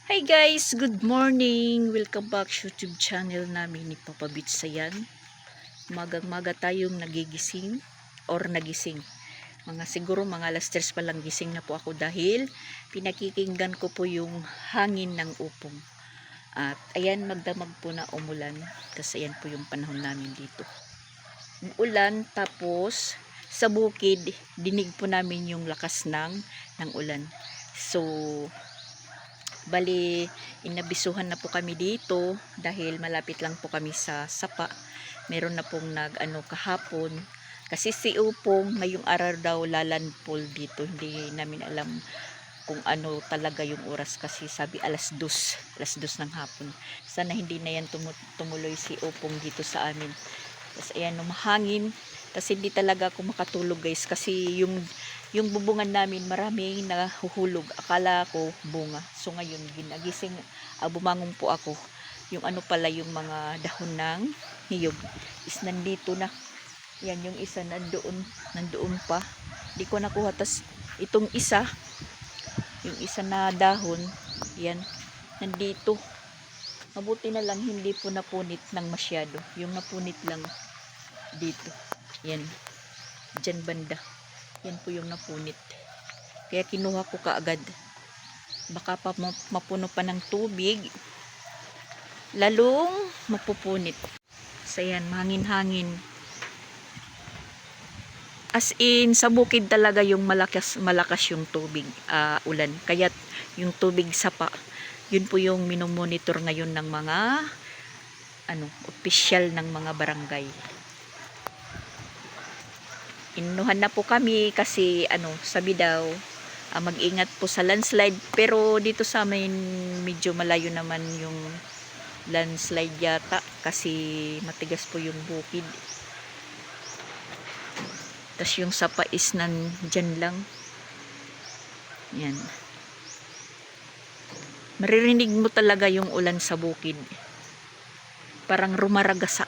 Hi guys, good morning. Welcome back sa YouTube channel namin ni Papa Bitsayan. Magang-maga tayong nagigising or nagising. Siguro mga alas 3 pa lang gising na po ako dahil pinakikinggan ko po yung hangin ng upong. At ayan, magdamag po na umulan kasi ayan po yung panahon namin dito. Ulan, tapos sa bukid dinig po namin yung lakas ng ulan. So bali, inabisuhan na po kami dito dahil malapit lang po kami sa sapa. Meron na pong kahapon. Kasi si Upong ngayong araw daw lalandfall dito. Hindi namin alam kung ano talaga yung oras kasi sabi alas 2 ng hapon. Sana hindi na yan tumuloy si Upong dito sa amin. Tapos ayan, mahangin. Kasi hindi talaga ako makatulog guys kasi yung bubungan namin maraming nahuhulog. Akala ko bunga. So ngayon ginagising, bumangon po ako. Yung ano pala, yung mga dahon ng niyog is nandito na. Yan, yung isa nandoon pa. Di ko nakuha. Tas itong isa, yung isa na dahon, yan, nandito. Mabuti na lang hindi po napunit ng masyado. Yung napunit lang dito. Yan. Diyan banda. Yan po yung napunit. Kaya kinuha ko kaagad. Baka pa mapuno pa ng tubig. Lalong mapupunit. So yan, hangin-hangin. As in, sa bukid talaga yung malakas yung tubig, ulan. Kaya yung tubig sapa, yun po yung minomonitor ngayon ng mga opisyal ng mga barangay. Inuhan na po kami kasi sabi daw mag-ingat po sa landslide, pero dito sa amin medyo malayo naman yung landslide yata kasi matigas po yung bukid. Tas yung sapa is nandyan lang. Yan. Maririnig mo talaga yung ulan sa bukid. Parang rumaragasa.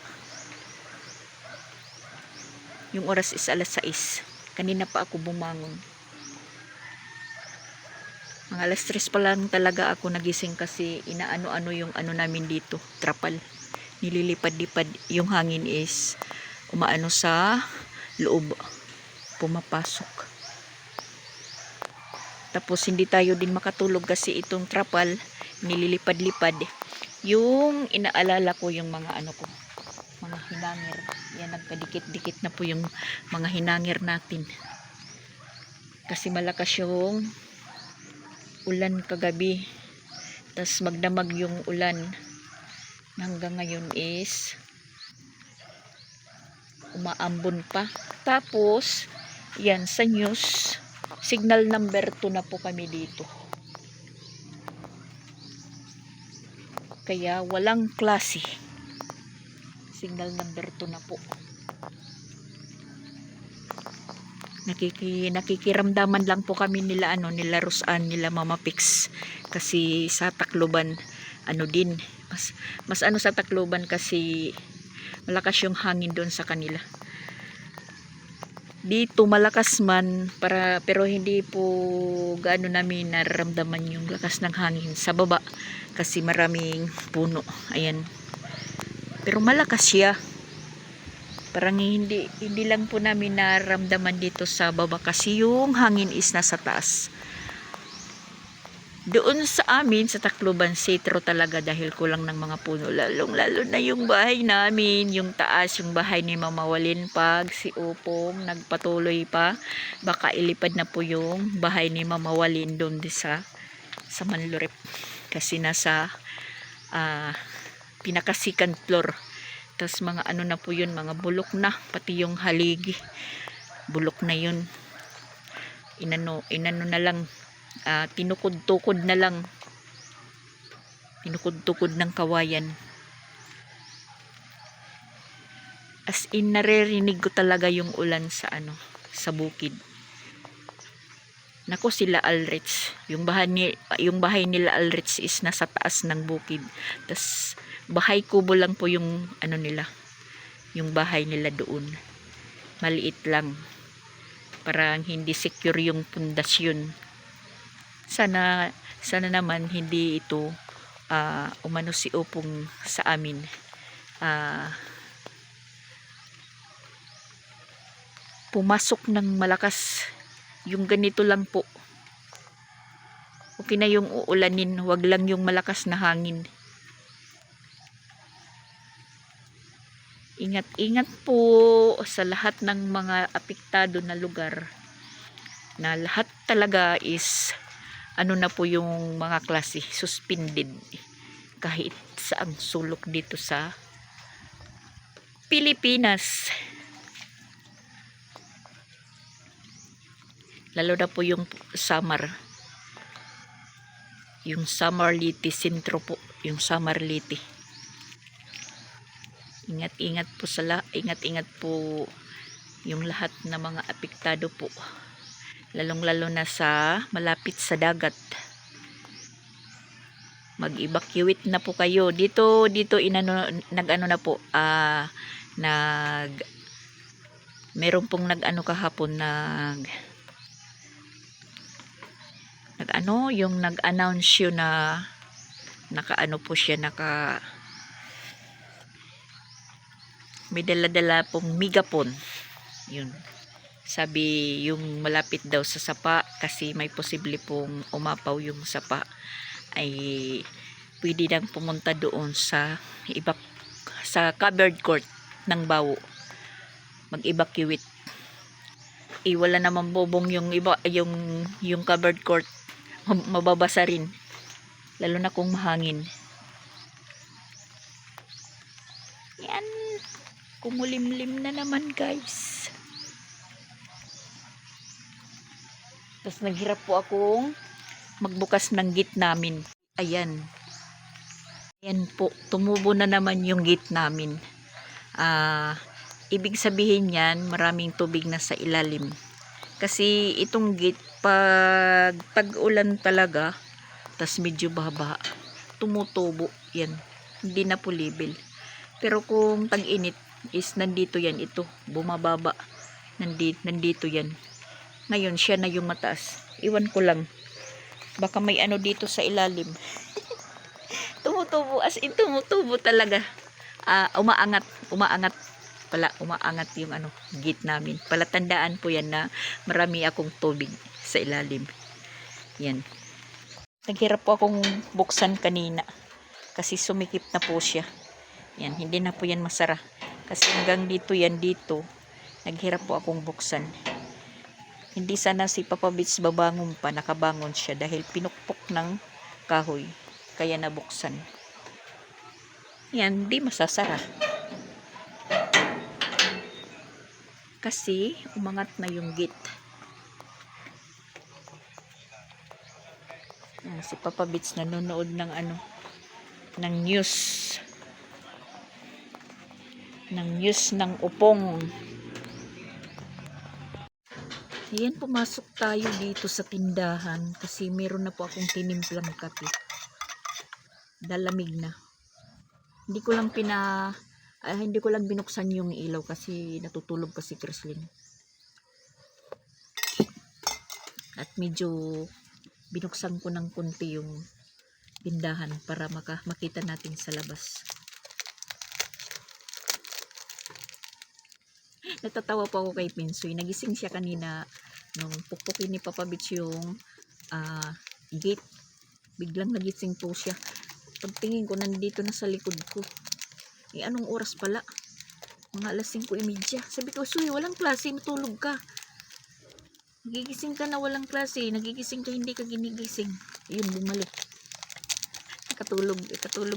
Yung oras is alas 6. Kanina pa ako bumangon. Mga alas 3 pa lang talaga ako nagising kasi inaano-ano yung namin dito. Trapal. Nililipad-lipad. Yung hangin is umaano sa loob. Pumapasok. Tapos hindi tayo din makatulog kasi itong trapal nililipad-lipad. Yung inaalala ko yung mga ko. Mga hinangir. Yan, nagkadikit-dikit na po yung mga hinangir natin. Kasi malakas yung ulan kagabi. Tas magdamag yung ulan. Hanggang ngayon is umaambon pa. Tapos, yan, sa news, signal number 2 na po kami dito. Kaya walang klase. Signal number 2 na po. Nakikiramdaman lang po kami nila nila Rosan, nila Mama Pix kasi sa Tacloban din mas sa Tacloban kasi malakas yung hangin doon sa kanila. Dito malakas man pero hindi po gaano namin nararamdaman yung lakas ng hangin sa baba kasi maraming puno. Ayan. Pero malakas siya. Parang hindi lang po namin nararamdaman dito sa baba kasi yung hangin is nasa taas. Doon sa amin sa Tacloban sitro talaga dahil kulang ng mga puno, lalo na yung bahay namin, yung taas, yung bahay ni Mama Walin. Pag si Upong nagpatuloy pa, baka ilipad na po yung bahay ni Mama Walin doon sa Manlurep kasi nasa pinaka second floor. Tas mga na po yun, mga bulok na, pati yung haligi bulok na yun. Inano na lang, tinukod-tukod na lang, tinukod-tukod ng kawayan. As in, naririnig ko talaga yung ulan sa sa bukid. Nako, sila Alrich, yung bahay nila Alrich is nasa taas ng bukid. Tas bahay kubo lang po yung nila, yung bahay nila doon. Maliit lang. Parang hindi secure yung pundasyon. Sana naman hindi ito umano si Opong sa amin. Pumasok ng malakas. Yung ganito lang po. Okay na yung uulanin, wag lang yung malakas na hangin. Ingat-ingat po sa lahat ng mga apektado na lugar. Na lahat talaga is ano na po yung mga klase, suspended. Kahit saang sulok dito sa Pilipinas. Lalo na po yung summer. Yung Summer Leyte sentro po, yung Summer Leyte. Ingat-ingat po yung lahat na mga apektado po. Lalong-lalo na sa malapit sa dagat. Mag-evacuate na po kayo. Dito nag-ano na po, meron pong nag-ano kahapon, yung nag-announce yun na naka-ano po siya, may dala-dala pong megapon. Yun. Sabi yung malapit daw sa sapa kasi may posible pong umapaw yung sapa ay pwede nang pumunta doon sa covered court ng Bawo. Mag-evacuate. Wala naman bobong yung yung covered court. Mababasa rin. Lalo na kung mahangin. Yan. Kumulimlim na naman, guys. Tapos naghirap po akong magbukas ng gate namin. Ayan. Ayan po. Tumubo na naman yung gate namin. Ibig sabihin yan, maraming tubig na sa ilalim. Kasi itong gate, pag tag-ulan talaga, tas medyo baba, tumutubo yan. Hindi na po level. Pero kung tag-init, is nandito yan, ito, bumababa. Nandito yan. Ngayon, siya na yung mataas. Iwan ko lang. Baka may ano dito sa ilalim. Tumutubo, as in tumutubo talaga. Umaangat yung gate namin. Palatandaan po yan na marami akong tubig sa ilalim. Yan. Naghirap po akong buksan kanina kasi sumikip na po siya. Yan, hindi na po yan masara. Kasi hanggang dito yan dito. Naghirap po akong buksan. Hindi sana si Papa Bits babangon pa, nakabangon siya dahil pinukpok ng kahoy. Kaya nabuksan. Yan, di masasara. Kasi umangat na yung gate. Si Papa Bits nanonood ng ng news. Ng Opong. Ayan, pumasok tayo dito sa tindahan kasi meron na po akong tinimplang kape. Dalamig na. Hindi ko lang binuksan yung ilaw kasi natutulog pa si Creslin. At medyo binuksan ko ng konti yung tindahan para makita natin sa labas. Natatawa po ako kay Pinsoy. Nagising siya kanina nung pukpukin ni Papa Bits yung gate. Biglang nagising po siya. Pagtingin ko, nandito na sa likod ko. Anong oras pala? Mga alas 5:30. Sabi ko, Suy, walang klase, matulog ka. Nagigising ka na walang klase. Nagigising ka, hindi ka ginigising. Yun, bumalik. Katulog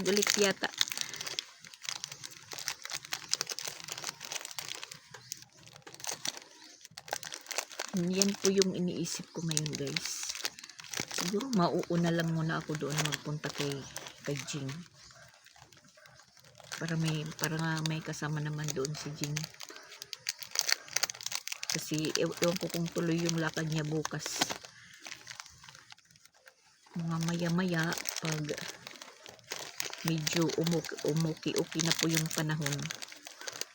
ulit yata. Yan po yung iniisip ko ngayon, guys. Siguro mauuna lang muna ako doon magpunta kay Jing. Para may kasama naman doon si Jing. Kasi ewan ko kung tuloy yung lakad niya bukas. Mga maya-maya pag medyo umuki-uki na po yung panahon,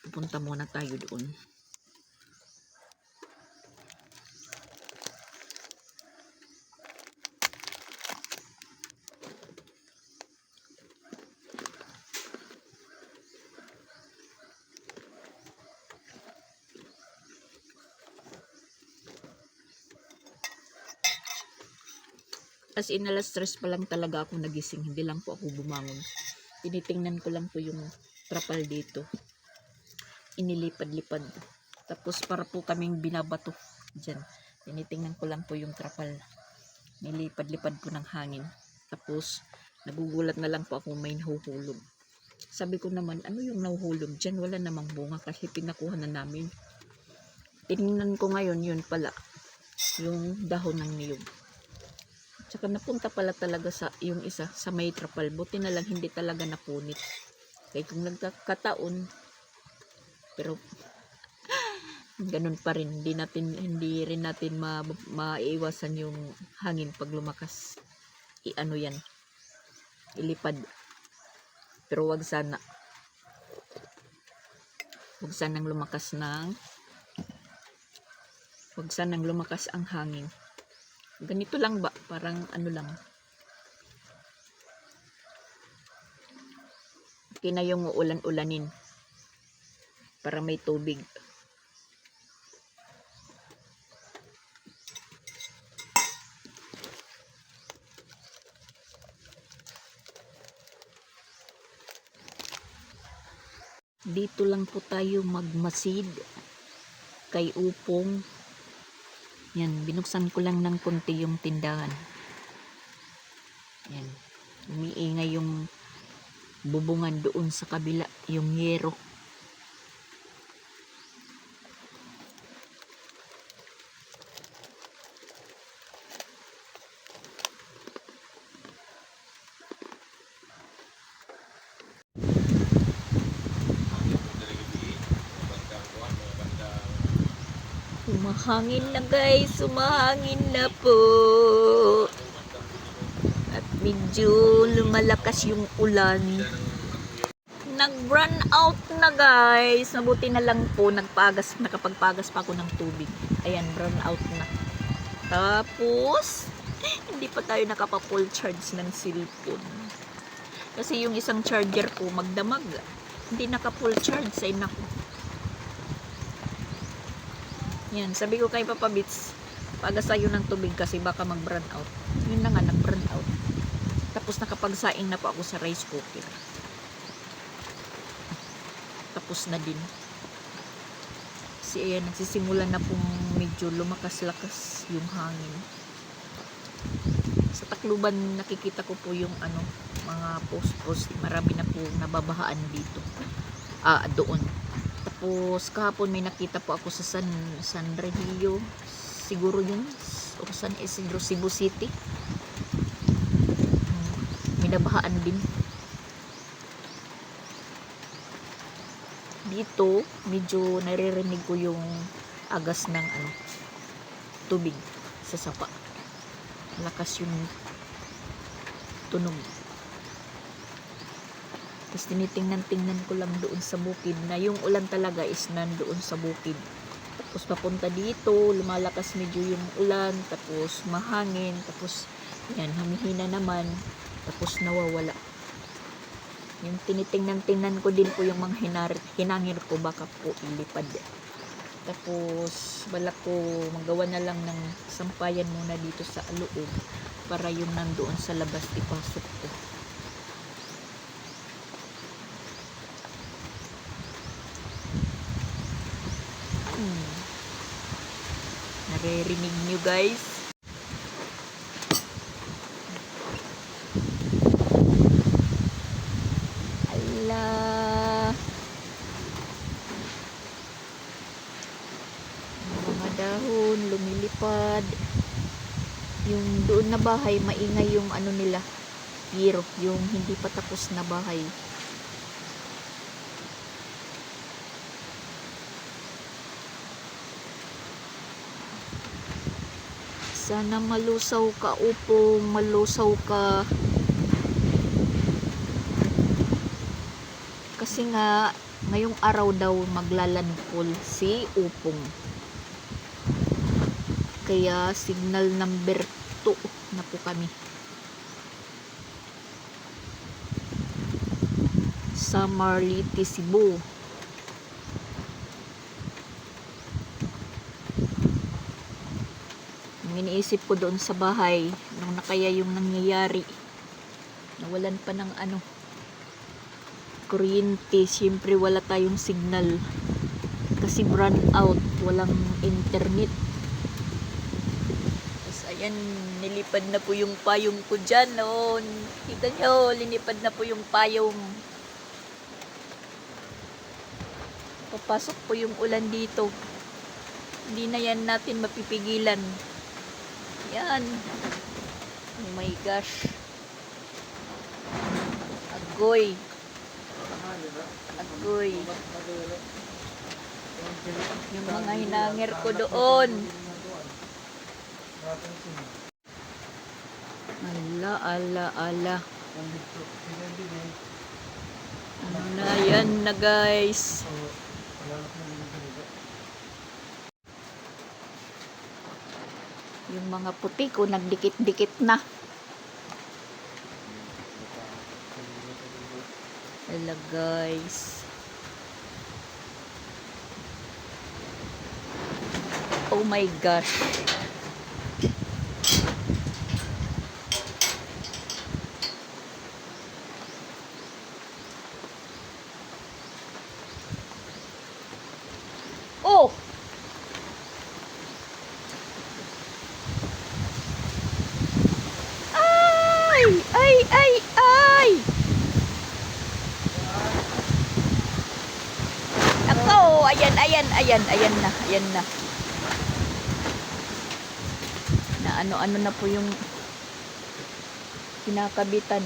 pupunta muna tayo doon. As in, alas 3 pa lang talaga ako nagising. Hindi lang po ako bumangon. Tinitingnan ko lang po yung trapal dito. Inilipad-lipad. Tapos para po kaming binabato dyan. Tinitingnan ko lang po yung trapal. Nilipad-lipad po ng hangin. Tapos nagugulat na lang po ako may nahuhulog. Sabi ko naman, ano yung nahuhulog dyan? Wala namang bunga kasi pinakuha na namin. Tinignan ko ngayon, yun pala. Yung dahon ng niyog. Tsaka napunta pala talaga sa yung isa sa may trapal. Buti na lang hindi talaga napunit. Kaya kung nagkakataon, pero ganun pa rin. Hindi rin natin maiiwasan yung hangin pag lumakas. Ano yan. Ilipad. Pero wag sanang lumakas ang hangin. Ganito lang ba? Parang ano lang. Okay na yung ulan-ulanin. Para may tubig. Dito lang po tayo magmasid kay Upong. Yan, binuksan ko lang ng konti yung tindahan. Yan. Umiingay yung bubungan doon sa kabila, yung yero. Umahangin na guys, umahangin na po. At medyo lumalakas yung ulan. Nag-run out na guys. Mabuti na lang po, nakapagpagas pa ako ng tubig. Ayan, run out na. Tapos, hindi pa tayo nakapa-full charge ng cellphone. Kasi yung isang charger ko magdamag. Hindi naka-full charge. Ay naku. Yan, sabi ko kay Papa Bits, pagasayo ng tubig kasi baka mag-burn out. Yun na nga, nag-burn out. Tapos nakapagsaing na po ako sa rice cooker. Tapos na din. Kasi ayan, nagsisimula na pong medyo lumakas-lakas yung hangin. Sa Tacloban, nakikita ko po yung mga post-post. Marami na po nababahaan dito. Doon. Tapos kahapon may nakita po ako sa San Remigio, siguro yun, o San Isidro, Cebu City. May nabahaan din. Dito, medyo naririnig ko yung agas ng tubig sa sapa. Lakas yung tunog. Tapos tinitingnan ko lang doon sa bukid na yung ulan talaga is nandoon sa bukid. Tapos papunta dito, lumalakas medyo yung ulan, tapos mahangin, tapos yan, humihina naman, tapos nawawala. Yung tinitingnan ko din po yung mga hinangir ko, baka po ilipad. Tapos balak ko magawa na lang ng sampayan muna dito sa loob para yung nandoon sa labas ipasok ko. Naririnig nyo guys. Ala. Mga dahon lumilipad. Yung doon na bahay, maingay yung nila, yero, yung hindi pa tapos na bahay. Sana malusaw ka, Upong, malusaw ka. Kasi nga, ngayong araw daw maglalandfall si Upong. Kaya signal number 2 na po kami. Sa Marliti, Cebu. Iniisip ko doon sa bahay, Ano na kaya yung nangyayari? Nawalan pa ng kuryente. Siyempre wala tayong signal. Kasi run out. Walang internet. Tapos ayan, nilipad na po yung payong ko dyan. Oh. Kita nyo, linipad na po yung payong. Papasok po yung ulan dito. Hindi na yan natin mapipigilan. Yan. Oh my gosh. Agoy. Agoy. Yung mga hinangir ko doon. Ala, ala, ala. Ano na yan na guys. Yung mga puti ko nagdikit-dikit na. Ala guys. Oh my gosh. Oh! Ay! Ako, ayan na. Na ano na po yung kinakabitan.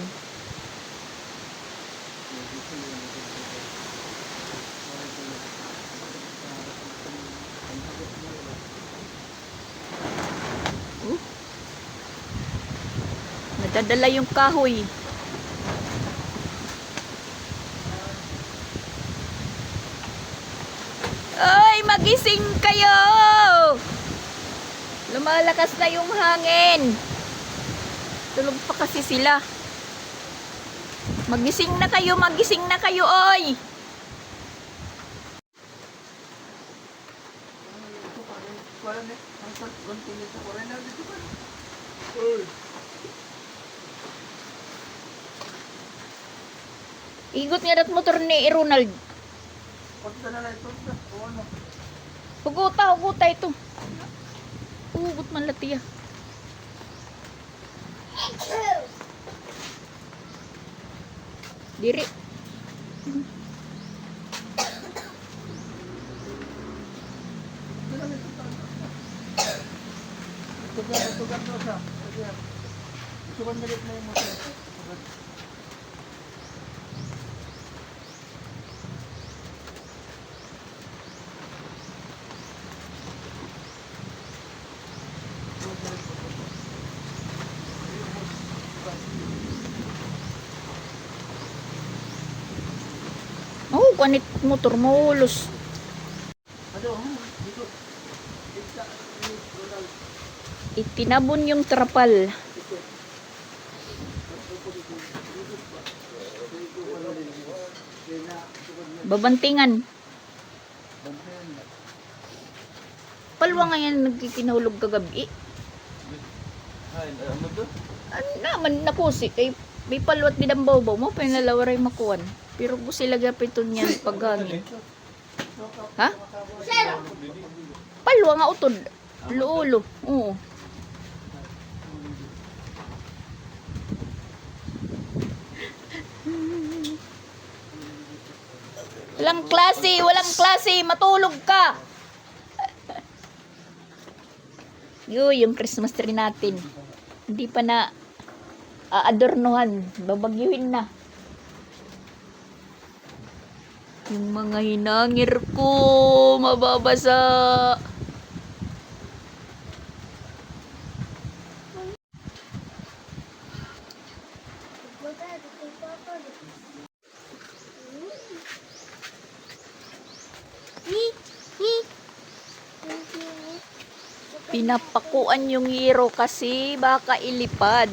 Nadadala yung kahoy. Ay, magising kayo! Lumalakas na yung hangin. Tulog pa kasi sila. Magising na kayo, oy! Igot nga dat motor ni Ronald. Huguta ito. Hugot man latiya. Diri. Oh, kanit motor mo ulos. Itinabon yung trapal. Babantingan. Palwa nga yan nagkikinahulog kagabi. Ano naman nakusi kay may palwat dinambaw-baw mo pinalawaray makuan. Pero po sila gapiton yan paghangin. Ha? Palwa nga utod. Luulo. Oo. Walang klase, matulog ka. Yung Christmas tree natin. Hindi pa na aadornohan. Babagyuhin na. Yung mga hinangir ko, mababasa. Pinapakuan yung hero kasi baka ilipad.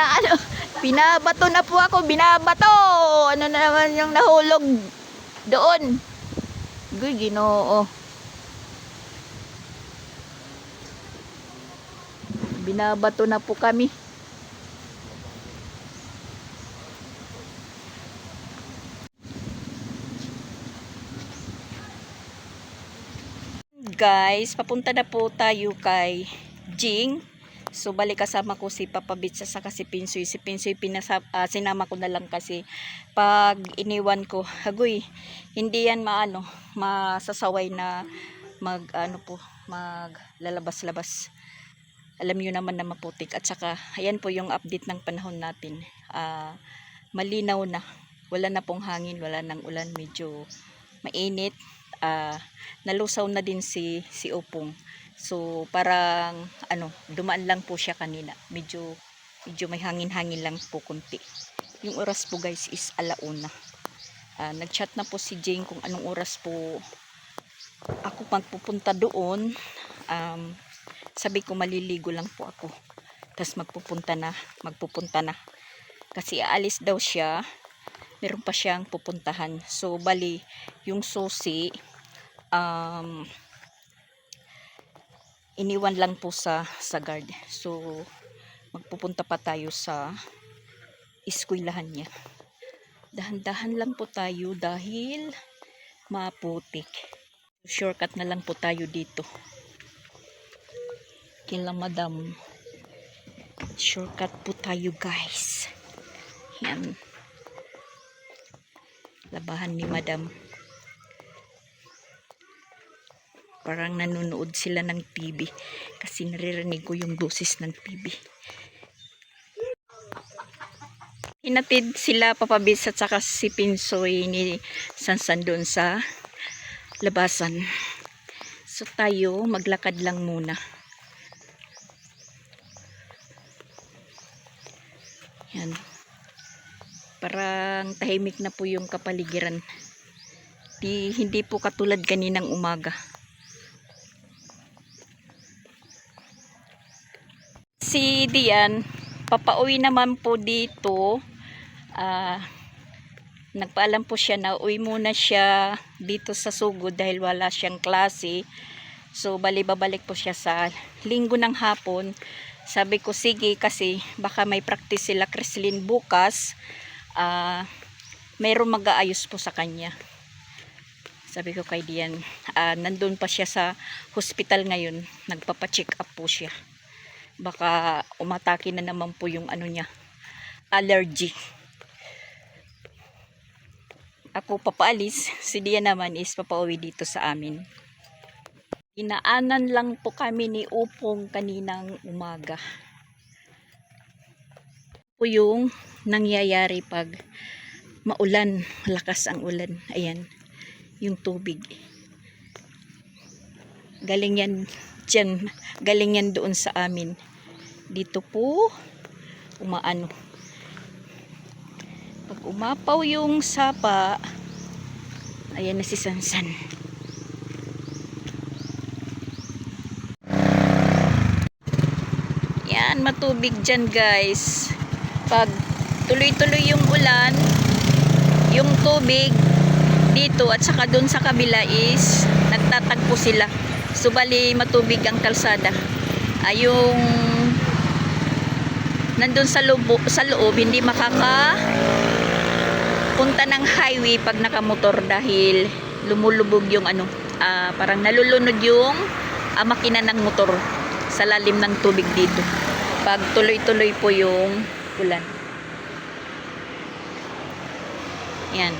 Inaano, binabato na po ako, binabato. Ano na naman yung nahulog doon? Guy, Ginoo. Binabato na po kami. Guys, papunta na po tayo kay Jing. So balik kasama ko si Papa Bits at saka si Pinsoy. Si Pinsoy sinama ko na lang kasi pag iniwan ko, agoy, hindi yan masasaway na maglalabas-labas. Alam niyo naman na maputik. At saka ayan po yung update ng panahon natin. Malinaw na. Wala na pong hangin, wala nang ulan, medyo mainit. Nalusaw na din si Upong. So parang dumaan lang po siya kanina. Medyo may hangin-hangin lang po kunti. Yung oras po guys is 1:00. Nag-chat na po si Jane kung anong oras po ako magpupunta doon. Sabi ko maliligo lang po ako. Tapos magpupunta na. Kasi aalis daw siya. Meron pa siyang pupuntahan. So bali yung susi iniwan lang po sa guard. So magpupunta pa tayo sa eskwelahan niya. Dahan-dahan lang po tayo dahil maputik. Shortcut na lang po tayo dito kila madam. Shortcut po tayo guys. Yan, labahan ni madam. Parang nanonood sila ng TV kasi naririnig ko yung boses ng TV. Hinatid sila Papa Bits at saka si Pinsoy ni Sansan doon sa labasan. So tayo maglakad lang muna. Yan. Parang tahimik na po yung kapaligiran. Hindi po katulad kaninang umaga. Si Dian, papauwi naman po dito. Nagpaalam po siya na uwi muna siya dito sa Sugod dahil wala siyang klase. So babalik po siya sa Linggo ng hapon. Sabi ko sige kasi baka may practice sila Kreslin bukas. Mayroong mag-aayos po sa kanya. Sabi ko kay Dian, nandun pa siya sa hospital ngayon. Nagpapa-check up po siya. Baka umatake na naman po yung niya, allergy. Ako papaalis, si Dian naman is papauwi dito sa amin. Inaanan lang po kami ni Upong kaninang umaga. Po yung nangyayari pag maulan, malakas ang ulan. Ayan, yung tubig. Galing yan dyan, galing yan doon sa amin. Dito po umaano. Pag umapaw yung sapa, ayan na si Sansan. Yan, matubig dyan guys. Pag tuloy-tuloy yung ulan, yung tubig dito at saka doon sa kabila is nagtatagpo sila. So bali matubig ang kalsada. Yung nandun sa loob hindi makaka punta ng highway pag nakamotor dahil lumulubog yung parang nalulunod yung makina ng motor sa lalim ng tubig dito pag tuloy-tuloy po yung ulan. Yan.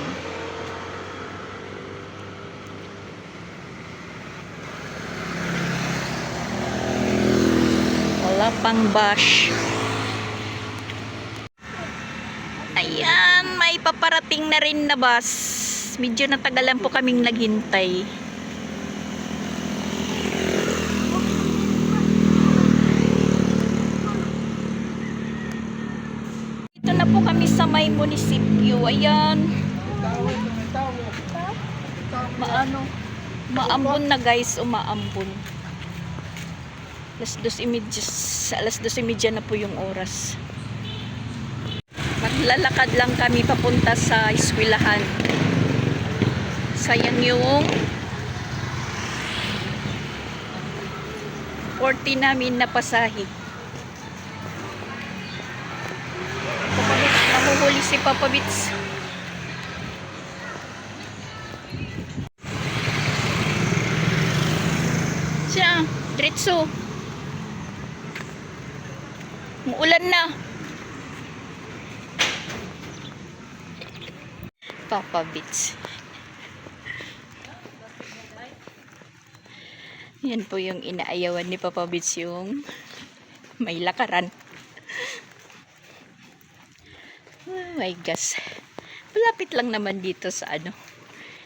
Wala pang bash. Ayan, may paparating na rin na bus. Medyo natagalan po kaming naghintay. Dito na po kami sa may munisipyo. Ayan. Maambon na guys, umaambon. Alas 2:30 na po yung oras. lalakad lang kami papunta sa eskwelahan. Sayang yung 40 namin na pasahe. Papabits, mahuhuli si Papabits. Siya, diretso. Muulan na. Papabits. Yan po yung inaayawan ni Papa Bits, yung may lakaran. Oh my gosh. Malapit lang naman dito sa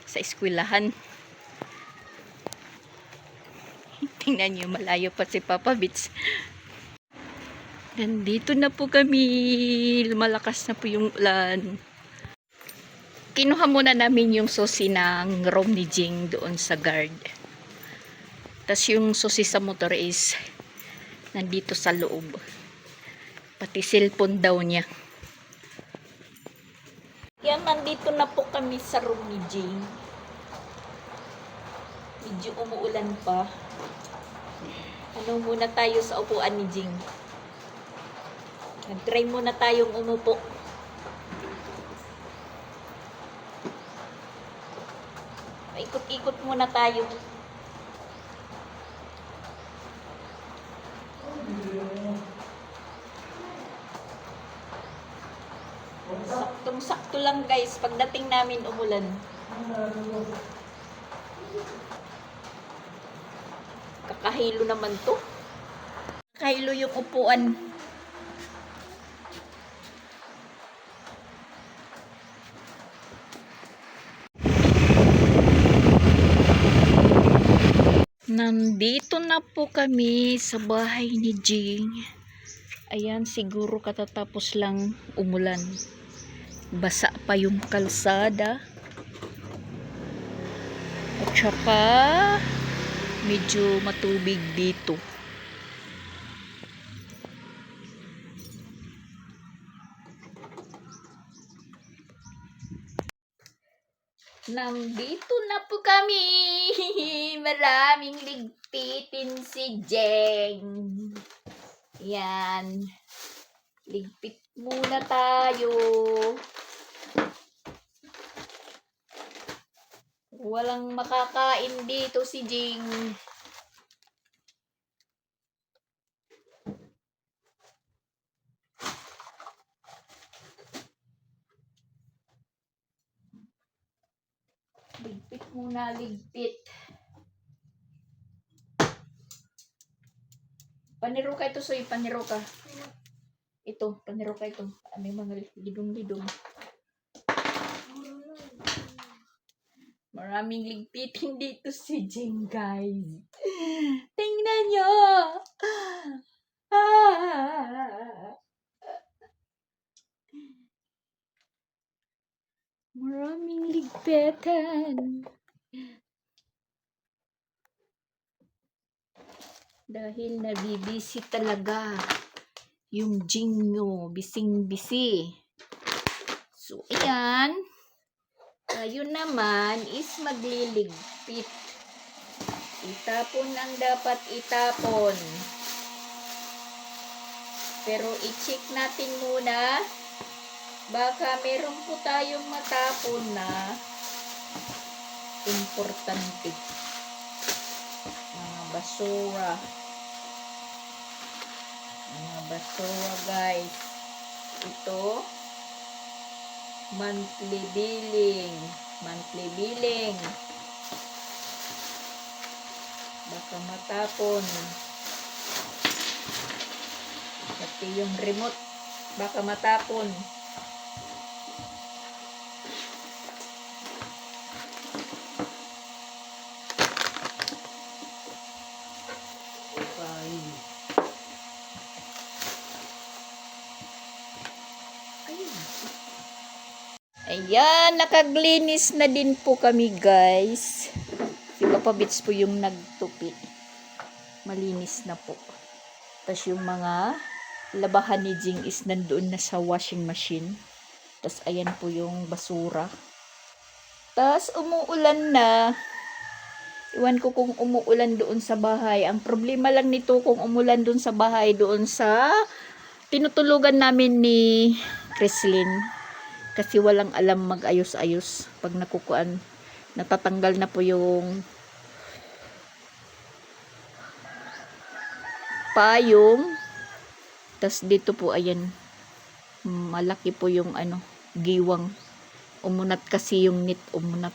sa eskwelahan. Tingnan nyo, malayo pa si Papa Bits. Nandito na po kami. Lumalakas na po yung ulan. Kinuha muna namin yung susi ng room ni Jing doon sa guard. Tas yung susi sa motor is nandito sa loob. Pati cellphone daw niya. Yan, nandito na po kami sa room ni Jing. Medyo umuulan pa. Muna tayo sa upuan ni Jing. Nag-try muna tayong umupo. Ikot-ikot muna tayo. Saktong-sakto lang guys, pagdating namin umulan. Kakahilo naman to. Kakahilo yung upuan. Nandito na po kami sa bahay ni Jing. Ayan, siguro katatapos lang umulan. Basa pa yung kalsada. At saka medyo matubig dito. Nandito na po kami. Maraming ligpitin si Jeng. Yan. Ligpit muna tayo. Walang makakain dito si Jing. Ligpit muna, ligpit. Paniro ka ito, Soy. Paniro ka. Ito, paniro ka ito. May mga lidong-lidong. Maraming ligpitin dito si Jing, guys. Tingnan nyo. Maraming ligpitan. Dahil nabibisi talaga yung Jing nyo. Bising-bisi. So, ayan. Tayo naman is magliligpit. Itapon ang dapat itapon. Pero i-check natin muna. Baka meron po tayong matapon na importante. Mga basura. Mga basura, guys. Ito. Monthly billing. Monthly billing. Baka matapon. Pati yung remote. Baka matapon. Ayan, nakaglinis na din po kami, guys. Si Papa Bits po yung nagtupi. Malinis na po. Tapos yung mga labahan ni Jing is nandoon na sa washing machine. Tas ayan po yung basura. Tas umuulan na. Iwan ko kung umuulan doon sa bahay. Ang problema lang nito kung umulan doon sa bahay, doon sa tinutulugan namin ni Chrislyn. Kasi walang alam mag-ayos-ayos. Pag nakukuan, natatanggal na po yung payong. Tas dito po, ayan, malaki po yung giwang. Umunat kasi yung net, umunat.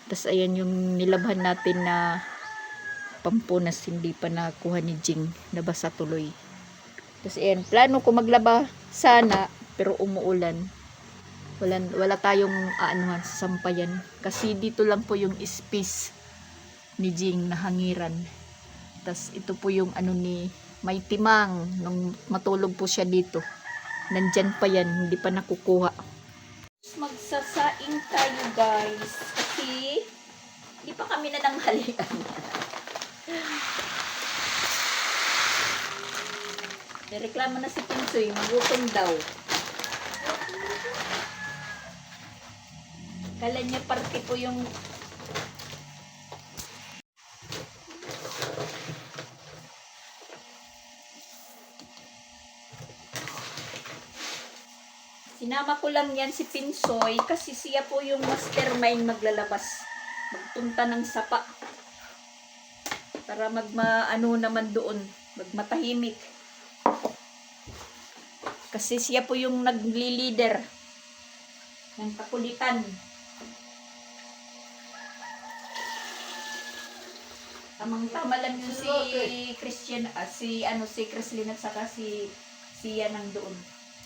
Tas ayan yung nilabhan natin na pampunas, hindi pa nakuha ni Jing, nabasa tuloy. Tas ayan, plano ko maglaba sana, pero umuulan. Wala tayong sasampayan. Kasi dito lang po yung space ni Jing na hangiran. Tas ito po yung ni may timang. Nung matulog po siya dito, nandyan pa yan, hindi pa nakukuha. Magsasaing tayo guys. Kasi hindi pa kami nananghalian. Reklamo na si Pinsoy, magutom daw. Kala niya parte po yung sinama ko lang yan si Pinsoy kasi siya po yung mastermind maglalabas. Magpunta ng sapa. Para naman doon. Magmatahimik. Kasi siya po yung nagli-leader ng kakulitan. Tamang-tama lang yun si Christian, si Chrislyn at saka si siya nandoon.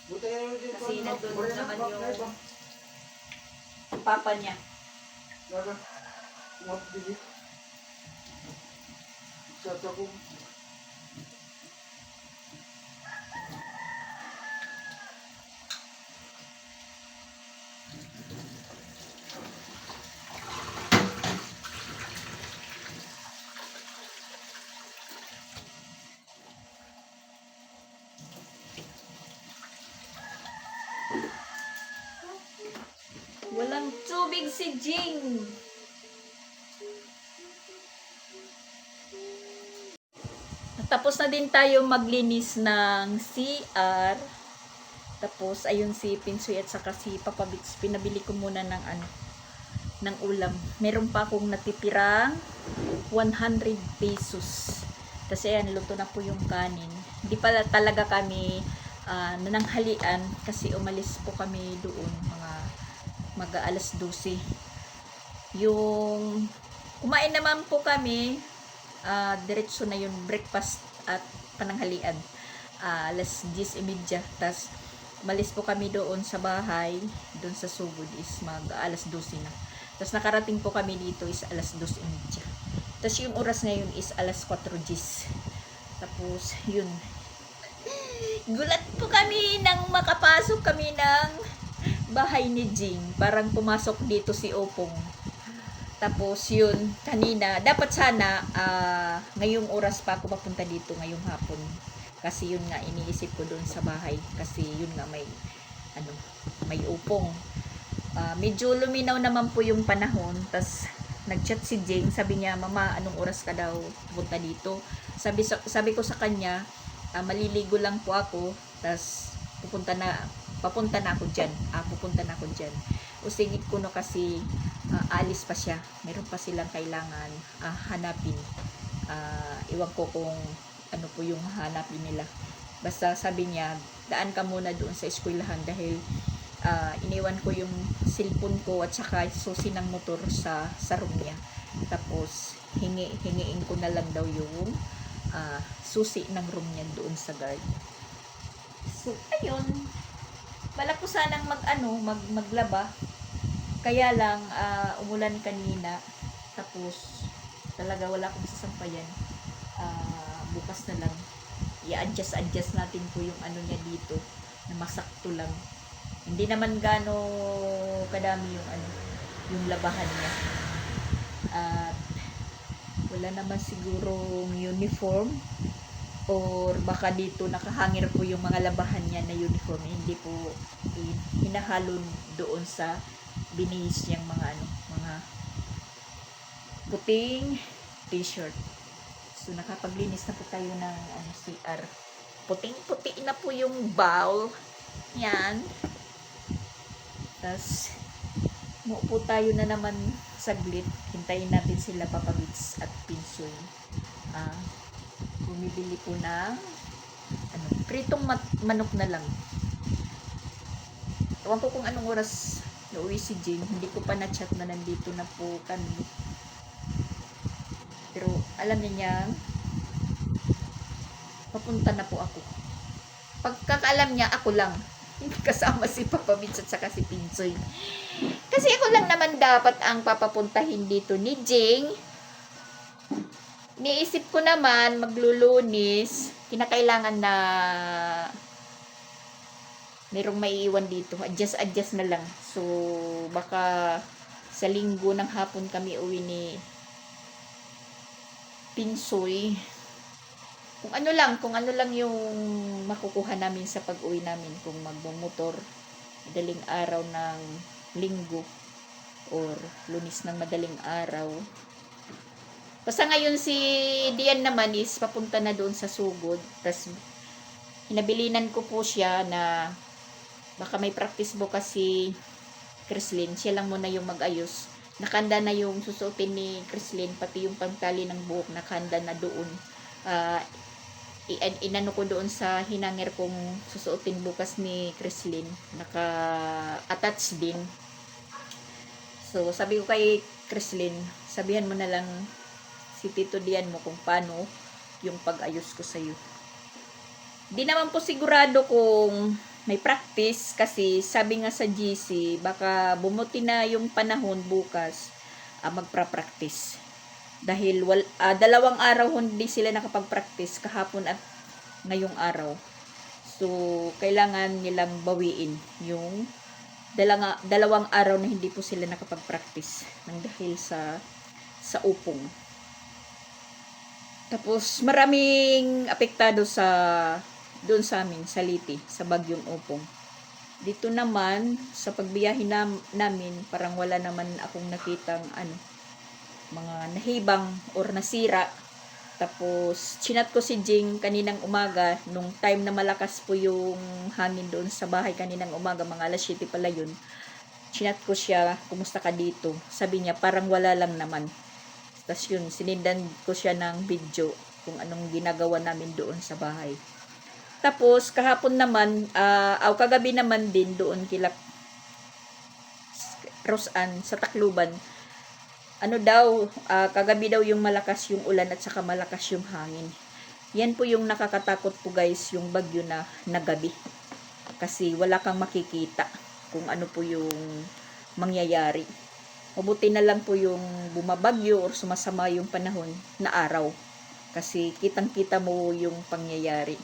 Kasi nandun naman yung papa niya. Walang tubig si Jing. Tapos na din tayo maglinis ng CR. Tapos ayun si Pinsoy at saka si Papa Bix, pinabili ko muna ng ulam. Meron pa akong natitirang 100 pesos. Kasi ayan, luto na po yung kanin. Hindi pala talaga kami nananghalian kasi umalis po kami doon mga mag-alas 12. Yung kumain naman po kami, diretso na yung breakfast at pananghalian. Alas 10:30. Tas malis po kami doon sa bahay, doon sa Sugod is alas 12 na. Tas nakarating po kami dito is alas 2:30. Tas yung oras ngayon is alas 4:10. Tapos yun, gulat po kami nang makapasok kami ng bahay ni Jing. Parang pumasok dito si Opong. Tapos yun, kanina, dapat sana ngayong oras pa ako papunta dito ngayong hapon. Kasi yun nga iniisip ko doon sa bahay. Kasi yun nga may Opong. Medyo luminaw naman po yung panahon. Tas nagchat si Jing, sabi niya, "Mama, anong oras ka daw pupunta dito?" Sabi ko sa kanya, maliligo lang po ako, tas papunta na ako dyan. Pupunta na ako dyan. Usigit ko no kasi alis pa siya. Meron pa silang kailangan hanapin. Iwan ko kung ano po yung hanapin nila. Basta sabi niya, daan ka muna doon sa eskwelahan dahil iniwan ko yung cellphone ko at saka susi ng motor sa room niya. Tapos hingiin ko na lang daw yung susi ng room niya doon sa guard. So ayun, balak ko sanang maglaba. Kaya lang umulan kanina. Tapos talaga wala akong sasampayan. Bukas na lang i-adjust natin po yung niya dito na masakto lang. Hindi naman gaano kadami yung labahan niya. At wala naman sigurong uniform or baka dito nakahangir po yung mga labahan niya na uniform. Hindi po hinahalo doon sa binihis niyang mga puting t-shirt. So nakapaglinis na po tayo ng CR. Puting-puti na po yung bowl. Yan. Tapos muupo tayo na naman saglit. Hintayin natin sila Papa Bits at Pinsoy. Bumibili po ng pritong manok na lang. Ewan ko kung anong oras nauwi si Jane. Hindi ko pa na-chat na nandito na po kami. Pero alam niya papunta na po ako. Pagkakaalam niya, ako lang. Hindi kasama si Papa Bits at saka si Pinsoy. Kasi ako lang naman dapat ang papapuntahin dito ni Jing. Niisip ko naman, maglulunis. Kinakailangan na merong maiiwan dito. Adjust na lang. So, baka sa linggo ng hapon kami uwi ni Pinsoy. Kung ano lang yung makukuha namin sa pag-uwi namin, kung magmomotor madaling araw ng linggo or lunis ng madaling araw. Basta ngayon si Dian naman is papunta na doon sa sugod. Tapos hinabilinan ko po siya na baka may practice bukas si Chrislyn. Siya lang muna yung mag-ayos. Nakanda na yung susuotin ni Chrislyn, pati yung pangtali ng buhok nakanda na doon. Inano ko doon sa hinanger kong susuotin bukas ni Chrislyn. Naka-attach din. So, sabi ko kay Chrislyn, sabihan mo na lang si Tito Dian mo kung paano yung pag-ayos ko sa'yo. Di naman po sigurado kung may practice kasi sabi nga sa GC, baka bumuti na yung panahon bukas magpa-practice. Dahil 2 araw hindi sila nakapag-practice, kahapon at ngayong araw. So, kailangan nilang bawiin yung 2 araw na hindi po sila nakapag-practice nang dahil sa upong. Tapos maraming apektado doon sa amin, sa Liti, sa bagyong upong. Dito naman, sa pagbiyahe namin, parang wala naman akong nakitang mga nahibang or nasira. Tapos, chinat ko si Jing kaninang umaga, nung time na malakas po yung hangin doon sa bahay kaninang umaga, mga alas 7 pala yun. Chinat ko siya, kumusta ka dito? Sabi niya, parang wala lang naman. Tapos yun, sinindan ko siya ng video kung anong ginagawa namin doon sa bahay. Tapos, kahapon naman, kagabi naman din doon kila Rosan sa Tacloban, kagabi daw yung malakas yung ulan at saka malakas yung hangin. Yan po yung nakakatakot po guys, yung bagyo na gabi. Kasi wala kang makikita kung ano po yung mangyayari. Mabuti na lang po yung bumabagyo or sumasama yung panahon na araw. Kasi kitang-kita mo yung pangyayari.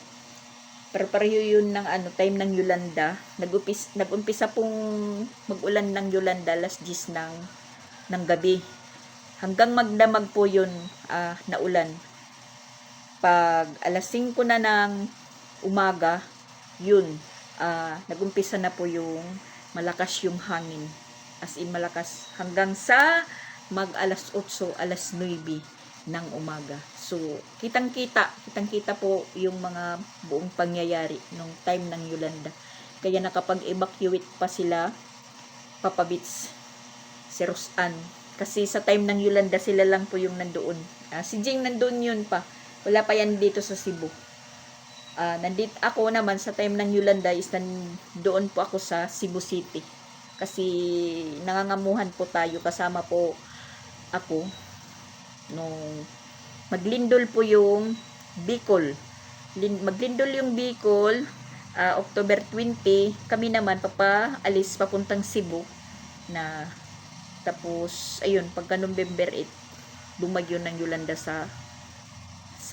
Pero pareho yun ng time ng Yolanda. Nag-umpisa pong mag-ulan ng Yolanda alas 10 ng gabi. Hanggang magdamag po yun na ulan. Pag alas 5 na ng umaga, yun, nag-umpisa na po yung malakas yung hangin. As in malakas. Hanggang sa alas 8, alas 9 ng umaga. So, kitang-kita po yung mga buong pangyayari nung time ng Yolanda. Kaya nakapag-evacuate pa sila, Papa Bits, si Rosan. Kasi sa time ng Yolanda, sila lang po yung nandoon. Si Jing nandoon yun pa. Wala pa yan dito sa Cebu. Nandito ako naman sa time ng Yolanda is doon po ako sa Cebu City. Kasi nangangamuhan po tayo. Kasama po ako nung maglindol po yung Bicol. Maglindol yung Bicol, October 20. Kami naman papaalis papuntang Cebu na tapos ayun, pagka November 8 bumagyo ng Yolanda sa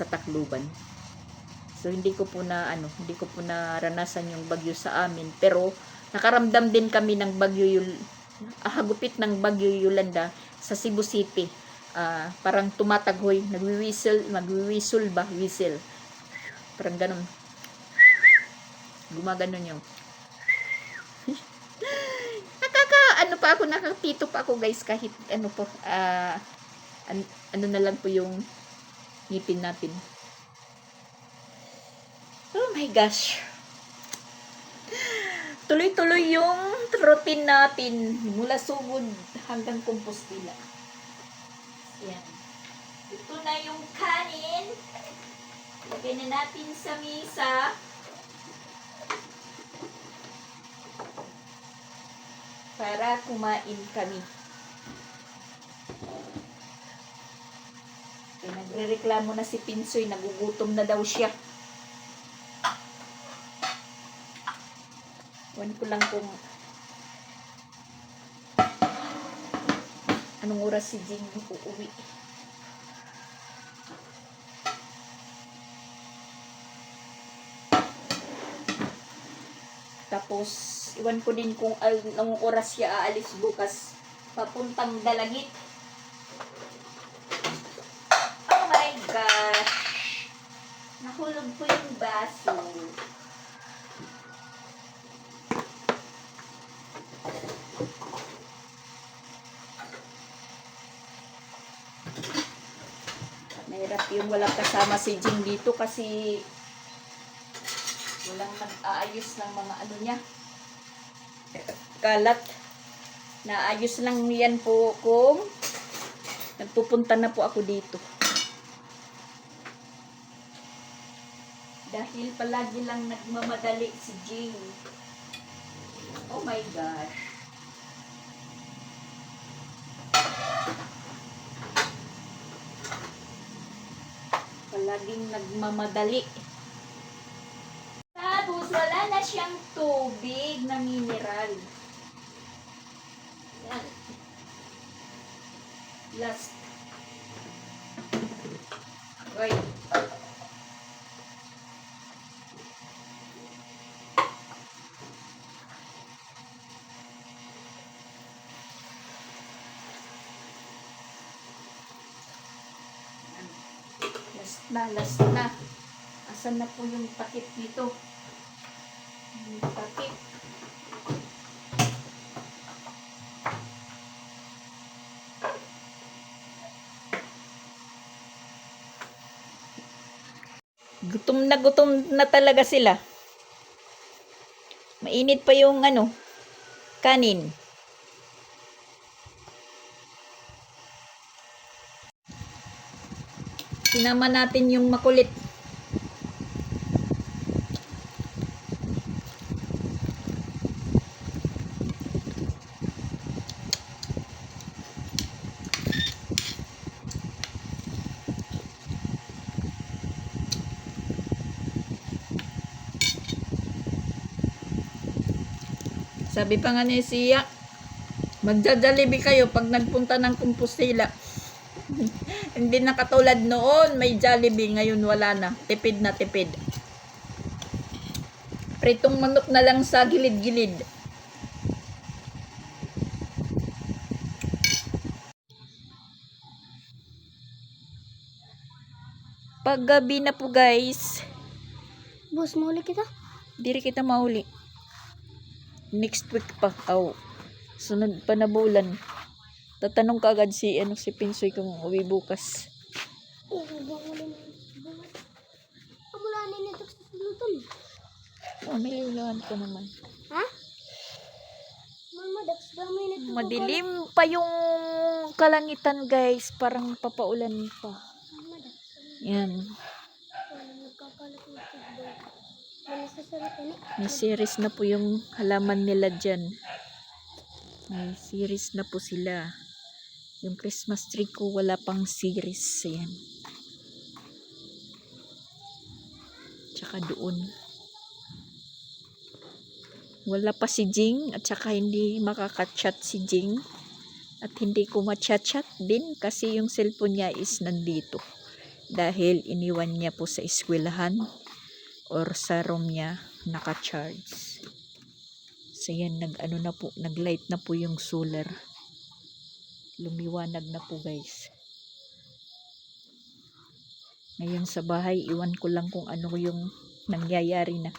Tacloban. So hindi ko po naranasan yung bagyo sa amin, pero nakaramdam din kami ng hagupit ng bagyo Yolanda sa Cebu City. Parang tumataghoy, nagwi-whistle ba? Whistle. Parang ganun. Gumaganon yung pa ako, nakapito pa ako guys, kahit ano po, ano na lang po yung ngipin natin. Oh my gosh. Tuloy-tuloy yung routine natin mula sugod hanggang Compostela. Yan. Ito na yung kanin. Lagay na natin sa misa. Para kumain kami. Okay, nagre-reklamo na si Pinsoy. Nagugutom na daw siya. Huwag ko lang kung anong oras si Jing uuwi. Tapos, iwan ko din kung anong oras siya aalis bukas papuntang Dalagit. Oh my gosh! Nahulog po yung baso. Mahirap yung walang kasama si Jing dito kasi walang nag-aayos ng mga ano niya. Kalat. Naayos lang yan po kung nagpupunta na po ako dito. Dahil palagi lang nagmamadali si Jing. Oh my gosh. Palaging nagmamadali. Tapos wala na siyang tubig na mineral. Yan. Last. Oy. Last na. Asan na po yung takip nito? Yung takip. Gutom na talaga sila. Mainit pa yung ano, kanin. Sinama natin yung makulit. Sabi pa nga ni Siya, magja-Jollibee kayo pag nagpunta ng Compostela. Hindi na katulad noon, may Jollibee, ngayon wala na. Tipid na tipid. Pritong manok na lang sa gilid-gilid. Paggabi na po guys. Boss, mauli kita? Diri kita mauli. Next week pa. Sunod pa na bulan. Tatanong ka agad si Pinsoy kung uwi bukas. Kamulanin nito sa pulutan. Nililaan ko naman. Ha? Mama, dax gamay nito. Madilim pa yung kalangitan guys. Parang papaulan pa. Mama, dax. Yan. Nagkakalat ng tubig. Manisasarap ni. May series na po yung halaman nila dyan. May series na po sila. Yung Christmas tree ko wala pang series. Ayan. Tsaka doon. Wala pa si Jing at saka hindi makaka-chat si Jing. At hindi ko ma-chat-chat din kasi yung cellphone niya is nandito. Dahil iniwan niya po sa eskwelahan or sa room niya naka-charge. So yan, nag-light na po yung solar. Lumiwanag na po guys. Ngayon sa bahay, iwan ko lang kung ano yung nangyayari na.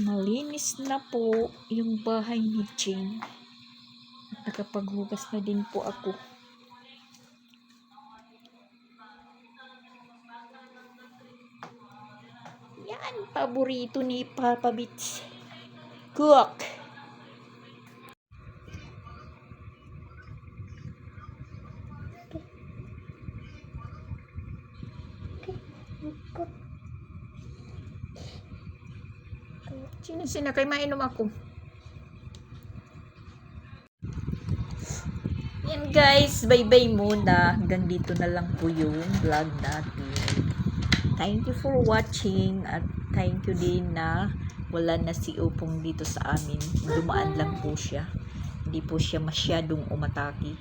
Malinis na po yung bahay ni Jane. At nakapaghugas na din po ako. Yan, paborito ni Papa Bits. Cook! Sina kay mainom ako. Yan guys, bye-bye muna. Hanggang dito na lang po yung vlog natin. Thank you for watching at thank you din na wala na si Upong dito sa amin. Dumaan lang po siya. Hindi po siya masyadong umatake.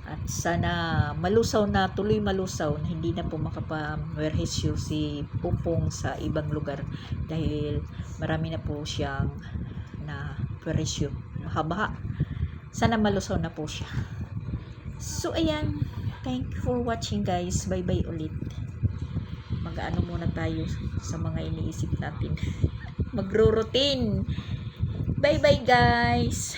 At sana malusaw na, tuloy malusaw na hindi na po makapamwerhesyo si Upong sa ibang lugar dahil marami na po siyang na pweresyo. Baha-baha. Sana malusaw na po siya. So ayan, thank you for watching guys. Bye-bye ulit. Mag-ano muna tayo sa mga iniisip natin. Magro-routine. Bye-bye guys.